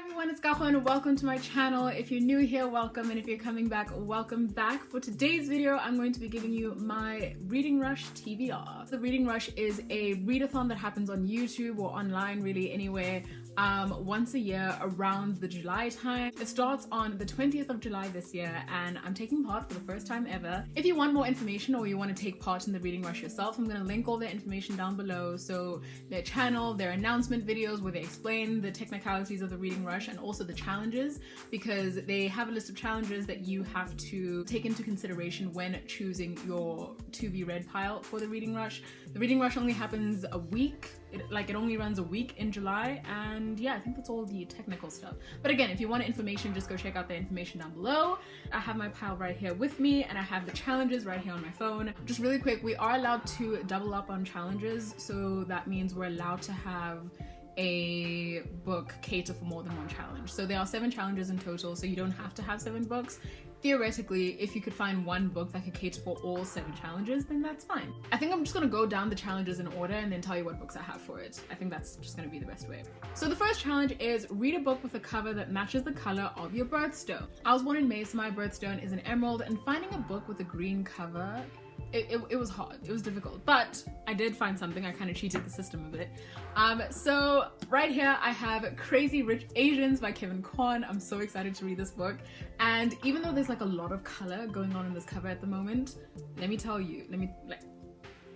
Hi everyone, it's Kago and welcome to my channel. If you're new here, welcome, and if you're coming back, welcome back. For today's video, I'm going to be giving you my Reading Rush TBR. The Reading Rush is a readathon that happens on YouTube or online, really anywhere, once a year around the July time. It starts on the 20th of July this year and I'm taking part for the first time ever. If you want more information or you want to take part in the Reading Rush yourself, I'm going to link all their information down below. So their channel, their announcement videos where they explain the technicalities of the Reading Rush and also the challenges, because they have a list of challenges that you have to take into consideration when choosing your to be read pile for the Reading Rush. The Reading Rush only happens a week. It only runs a week in July, and yeah, I think that's all the technical stuff. But again, if you want information, just go check out the information down below. I have my pile right here with me, and I have the challenges right here on my phone. Just really quick, we are allowed to double up on challenges, so that means we're allowed to have a book cater for more than one challenge. So there are 7 challenges in total, so you don't have to have 7 books. Theoretically, if you could find one book that could cater for all 7 challenges, then that's fine. I think I'm just gonna go down the challenges in order and then tell you what books I have for it. I think that's just gonna be the best way. So the first challenge is read a book with a cover that matches the color of your birthstone. I was born in May, so my birthstone is an emerald, and finding a book with a green cover, it was hard, it was difficult, but I did find something. I kind of cheated the system a bit. So right here I have Crazy Rich Asians by Kevin Kwan. I'm so excited to read this book, and even though there's like a lot of color going on in this cover at the moment, let me tell you,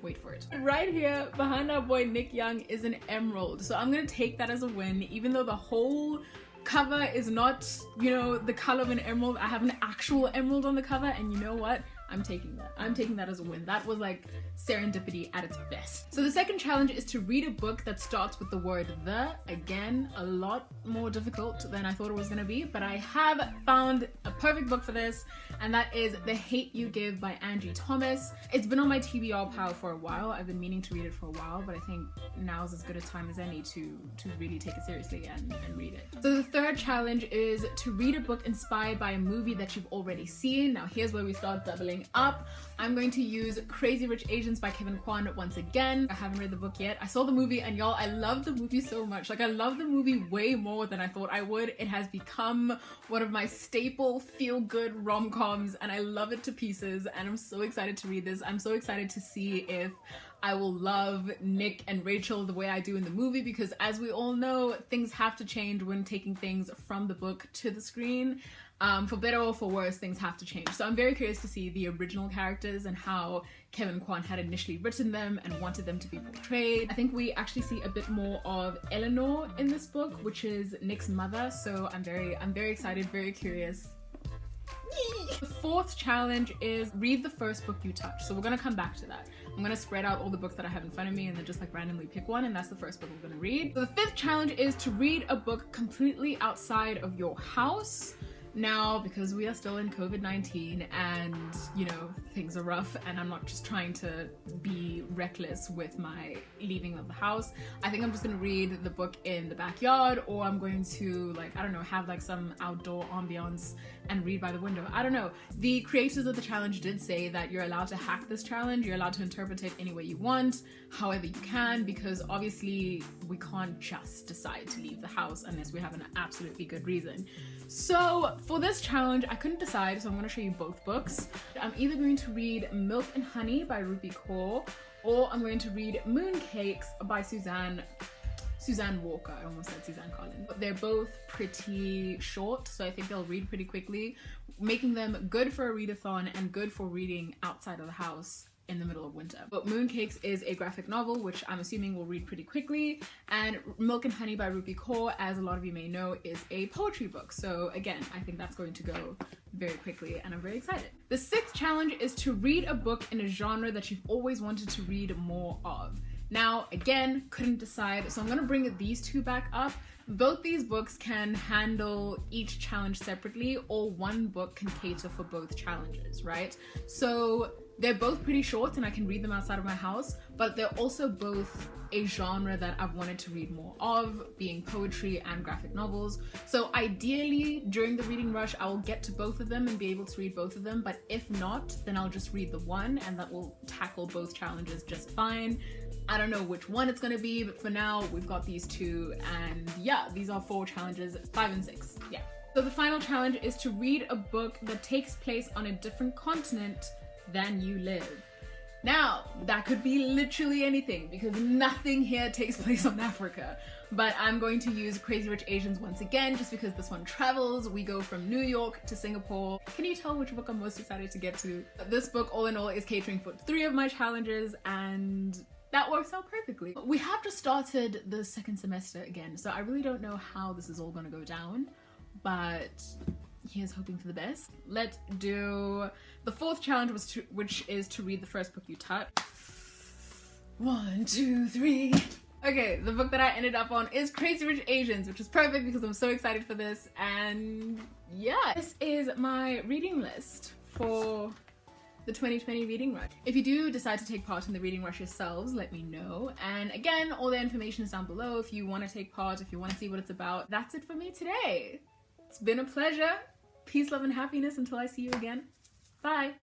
wait for it. Right here behind our boy Nick Young is an emerald, so I'm gonna take that as a win. Even though the whole cover is not, you know, the color of an emerald, I have an actual emerald on the cover, and you know what? I'm taking that. I'm taking that as a win. That was like serendipity at its best. So the second challenge is to read a book that starts with the word the. Again, a lot more difficult than I thought it was gonna be, but I have found a perfect book for this, and that is The Hate You Give by Angie Thomas. It's been on my TBR pile for a while. I've been meaning to read it for a while, but I think now's as good a time as any to really take it seriously and read it. So the third challenge is to read a book inspired by a movie that you've already seen. Now here's where we start doubling up. I'm going to use Crazy Rich Asians by Kevin Kwan once again. I haven't read the book yet. I saw the movie, and y'all, I love the movie so much. Like, I love the movie way more than I thought I would. It has become one of my staple feel-good rom-coms, and I love it to pieces, and I'm so excited to read this. I'm so excited to see if I will love Nick and Rachel the way I do in the movie, because as we all know, things have to change when taking things from the book to the screen. For better or for worse, things have to change. So I'm very curious to see the original characters and how Kevin Kwan had initially written them and wanted them to be portrayed. I think we actually see a bit more of Eleanor in this book, which is Nick's mother. So I'm very excited, very curious. The fourth challenge is read the first book you touch. So we're gonna come back to that. I'm gonna spread out all the books that I have in front of me and then just like randomly pick one, and that's the first book we're gonna read. So the fifth challenge is to read a book completely outside of your house. Now, because we are still in COVID-19 and, you know, things are rough, and I'm not just trying to be reckless with my leaving of the house, I think I'm just gonna read the book in the backyard, or I'm going to, like, I don't know, have like some outdoor ambiance and read by the window. I don't know. The creators of the challenge did say that you're allowed to hack this challenge. You're allowed to interpret it any way you want, however you can, because obviously we can't just decide to leave the house unless we have an absolutely good reason. So for this challenge, I couldn't decide, so I'm going to show you both books. I'm either going to read Milk and Honey by Rupi Kaur, or I'm going to read Mooncakes by Suzanne Walker. I almost said Suzanne Collins. But they're both pretty short, so I think they'll read pretty quickly, making them good for a readathon and good for reading outside of the house in the middle of winter. But Mooncakes is a graphic novel, which I'm assuming will read pretty quickly, and Milk and Honey by Rupi Kaur, as a lot of you may know, is a poetry book. So again, I think that's going to go very quickly, and I'm very excited. The sixth challenge is to read a book in a genre that you've always wanted to read more of. Now, again, couldn't decide, so I'm gonna bring these two back up. Both these books can handle each challenge separately, or one book can cater for both challenges, right? So they're both pretty short and I can read them outside of my house, but they're also both a genre that I've wanted to read more of, being poetry and graphic novels. So ideally, during the Reading Rush, I will get to both of them and be able to read both of them, but if not, then I'll just read the one, and that will tackle both challenges just fine. I don't know which one it's gonna be, but for now we've got these two, and yeah, these are 4 challenges, 5 and 6, yeah. So the final challenge is to read a book that takes place on a different continent than you live. Now, that could be literally anything because nothing here takes place on Africa. But I'm going to use Crazy Rich Asians once again, just because this one travels. We go from New York to Singapore. Can you tell which book I'm most excited to get to? This book, all in all, is catering for 3 of my challenges, and that works out perfectly. We have just started the 2nd semester again, so I really don't know how this is all gonna go down, but here's hoping for the best. Let's do the 4th challenge, which is to read the first book you touch. 1, 2, 3. Okay, the book that I ended up on is Crazy Rich Asians, which is perfect because I'm so excited for this. And yeah, this is my reading list for the 2020 Reading Rush. If you do decide to take part in the Reading Rush yourselves, let me know. And again, all the information is down below if you want to take part, if you want to see what it's about. That's it for me today. It's been a pleasure. Peace, love, and happiness until I see you again. Bye.